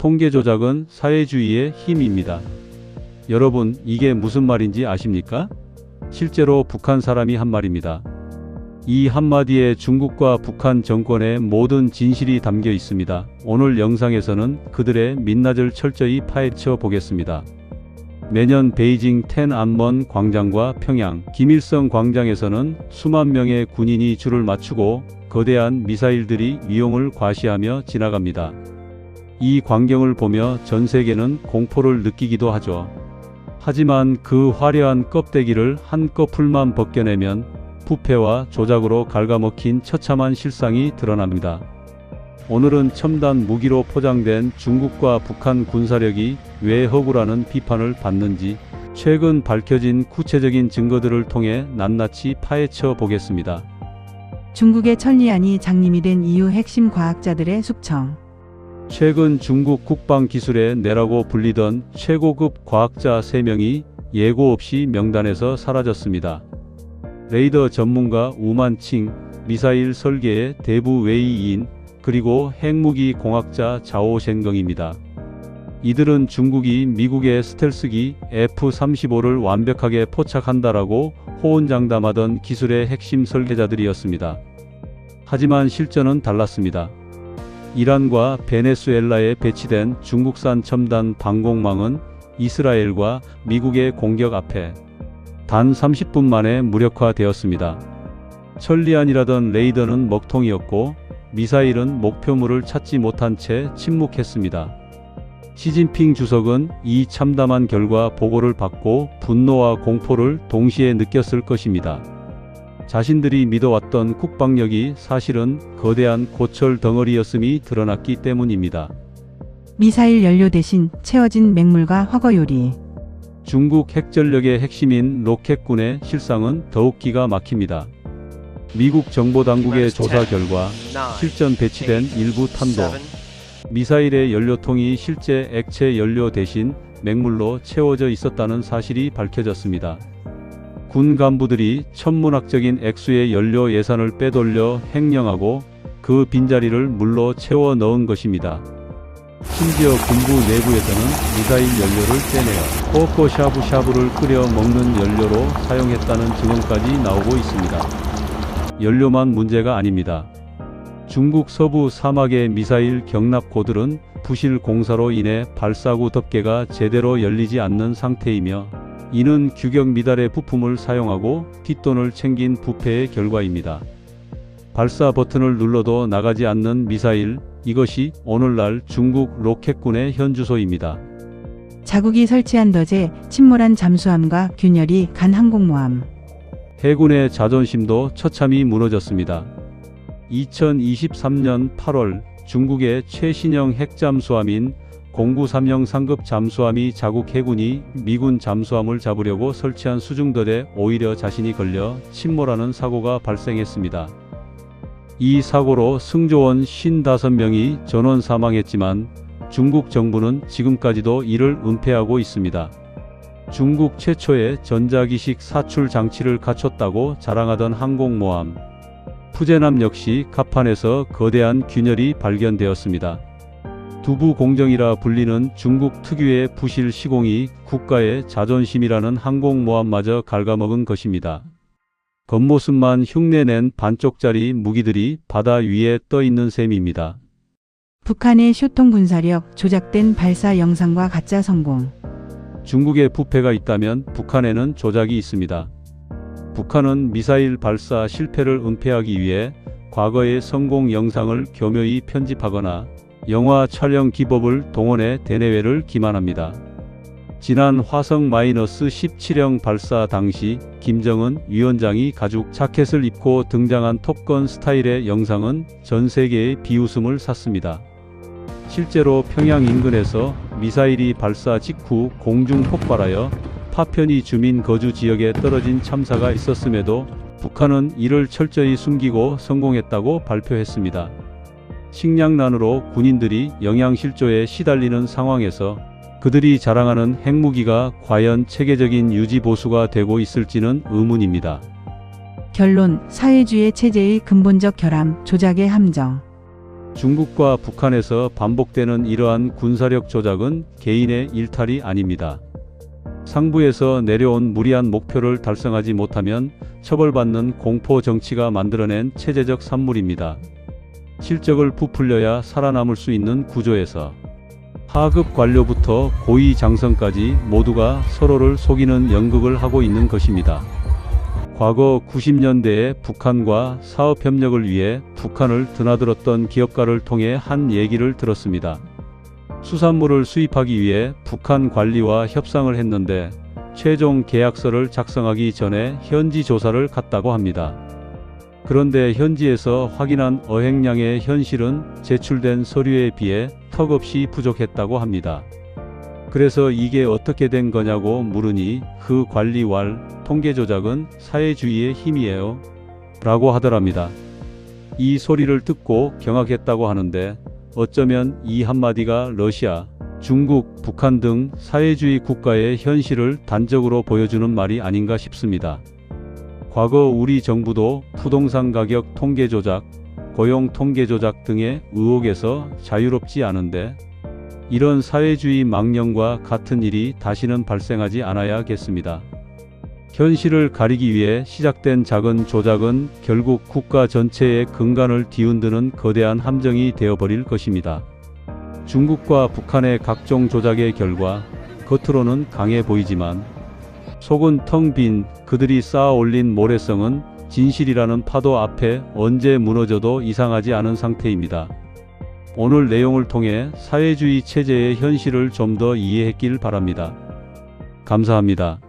통계 조작은 사회주의의 힘입니다. 여러분, 이게 무슨 말인지 아십니까? 실제로 북한 사람이 한 말입니다. 이 한마디에 중국과 북한 정권의 모든 진실이 담겨 있습니다. 오늘 영상에서는 그들의 민낯을 철저히 파헤쳐 보겠습니다. 매년 베이징 텐안먼 광장과 평양 김일성 광장에서는 수만 명의 군인이 줄을 맞추고 거대한 미사일들이 위용을 과시하며 지나갑니다. 이 광경을 보며 전 세계는 공포를 느끼기도 하죠. 하지만 그 화려한 껍데기를 한꺼풀만 벗겨내면 부패와 조작으로 갉아먹힌 처참한 실상이 드러납니다. 오늘은 첨단 무기로 포장된 중국과 북한 군사력이 왜 허구라는 비판을 받는지 최근 밝혀진 구체적인 증거들을 통해 낱낱이 파헤쳐 보겠습니다. 중국의 천리안이 장님이 된 이유 핵심 과학자들의 숙청. 최근 중국 국방기술의 내라고 불리던 최고급 과학자 3명이 예고 없이 명단에서 사라졌습니다. 레이더 전문가 우만칭, 미사일 설계의 대부 웨이인, 그리고 핵무기 공학자 자오셴경입니다. 이들은 중국이 미국의 스텔스기 F-35를 완벽하게 포착한다라고 호언장담하던 기술의 핵심 설계자들이었습니다. 하지만 실전은 달랐습니다. 이란과 베네수엘라에 배치된 중국산 첨단 방공망은 이스라엘과 미국의 공격 앞에 단 30분 만에 무력화되었습니다. 천리안이라던 레이더는 먹통이었고 미사일은 목표물을 찾지 못한 채 침묵했습니다. 시진핑 주석은 이 참담한 결과 보고를 받고 분노와 공포를 동시에 느꼈을 것입니다. 자신들이 믿어왔던 국방력이 사실은 거대한 고철 덩어리였음이 드러났기 때문입니다. 미사일 연료 대신 채워진 맹물과 화거 요리. 중국 핵전력의 핵심인 로켓군의 실상은 더욱 기가 막힙니다. 미국 정보당국의 조사 결과 실전 배치된 일부 탄도 미사일의 연료통이 실제 액체 연료 대신 맹물로 채워져 있었다는 사실이 밝혀졌습니다. 군 간부들이 천문학적인 액수의 연료 예산을 빼돌려 횡령하고 그 빈자리를 물로 채워 넣은 것입니다. 심지어 군부 내부에서는 미사일 연료를 빼내어 코코 샤브샤브를 끓여 먹는 연료로 사용했다는 증언까지 나오고 있습니다. 연료만 문제가 아닙니다. 중국 서부 사막의 미사일 경납고들은 부실 공사로 인해 발사구 덮개가 제대로 열리지 않는 상태이며 이는 규격 미달의 부품을 사용하고 뒷돈을 챙긴 부패의 결과입니다. 발사 버튼을 눌러도 나가지 않는 미사일, 이것이 오늘날 중국 로켓군의 현주소입니다. 자국이 설치한 덫에 침몰한 잠수함과 균열이 간 항공모함. 해군의 자존심도 처참히 무너졌습니다. 2023년 8월 중국의 최신형 핵잠수함인 093형 상급 잠수함이 자국 해군이 미군 잠수함을 잡으려고 설치한 수중덫에 오히려 자신이 걸려 침몰하는 사고가 발생했습니다. 이 사고로 승조원 55명이 전원 사망했지만 중국 정부는 지금까지도 이를 은폐하고 있습니다. 중국 최초의 전자기식 사출 장치를 갖췄다고 자랑하던 항공모함 푸제남 역시 갑판에서 거대한 균열이 발견되었습니다. 두부 공정이라 불리는 중국 특유의 부실 시공이 국가의 자존심이라는 항공모함마저 갉아먹은 것입니다. 겉모습만 흉내낸 반쪽짜리 무기들이 바다 위에 떠 있는 셈입니다. 북한의 쇼통 군사력, 조작된 발사 영상과 가짜 성공. 중국의 부패가 있다면 북한에는 조작이 있습니다. 북한은 미사일 발사 실패를 은폐하기 위해 과거의 성공 영상을 교묘히 편집하거나 영화 촬영 기법을 동원해 대내외를 기만합니다. 지난 화성-17형 발사 당시 김정은 위원장이 가죽 자켓을 입고 등장한 톱건 스타일의 영상은 전 세계의 비웃음을 샀습니다. 실제로 평양 인근에서 미사일이 발사 직후 공중 폭발하여 파편이 주민 거주 지역에 떨어진 참사가 있었음에도 북한은 이를 철저히 숨기고 성공했다고 발표했습니다. 식량난으로 군인들이 영양실조에 시달리는 상황에서 그들이 자랑하는 핵무기가 과연 체계적인 유지보수가 되고 있을지는 의문입니다. 결론, 사회주의 체제의 근본적 결함, 조작의 함정. 중국과 북한에서 반복되는 이러한 군사력 조작은 개인의 일탈이 아닙니다. 상부에서 내려온 무리한 목표를 달성하지 못하면 처벌받는 공포 정치가 만들어낸 체제적 산물입니다. 실적을 부풀려야 살아남을 수 있는 구조에서 하급 관료부터 고위 장성까지 모두가 서로를 속이는 연극을 하고 있는 것입니다. 과거 90년대에 북한과 사업협력을 위해 북한을 드나들었던 기업가를 통해 한 얘기를 들었습니다. 수산물을 수입하기 위해 북한 관리와 협상을 했는데 최종 계약서를 작성하기 전에 현지 조사를 갔다고 합니다. 그런데 현지에서 확인한 어획량의 현실은 제출된 서류에 비해 턱없이 부족했다고 합니다. 그래서 이게 어떻게 된 거냐고 물으니 그 관리왈 통계 조작은 사회주의의 힘이에요 라고 하더랍니다. 이 소리를 듣고 경악했다고 하는데 어쩌면 이 한마디가 러시아, 중국, 북한 등 사회주의 국가의 현실을 단적으로 보여주는 말이 아닌가 싶습니다. 과거 우리 정부도 부동산 가격 통계 조작, 고용 통계 조작 등의 의혹에서 자유롭지 않은데 이런 사회주의 망령과 같은 일이 다시는 발생하지 않아야겠습니다. 현실을 가리기 위해 시작된 작은 조작은 결국 국가 전체의 근간을 뒤흔드는 거대한 함정이 되어버릴 것입니다. 중국과 북한의 각종 조작의 결과 겉으로는 강해 보이지만 속은 텅 빈 그들이 쌓아 올린 모래성은 진실이라는 파도 앞에 언제 무너져도 이상하지 않은 상태입니다. 오늘 내용을 통해 사회주의 체제의 현실을 좀 더 이해했길 바랍니다. 감사합니다.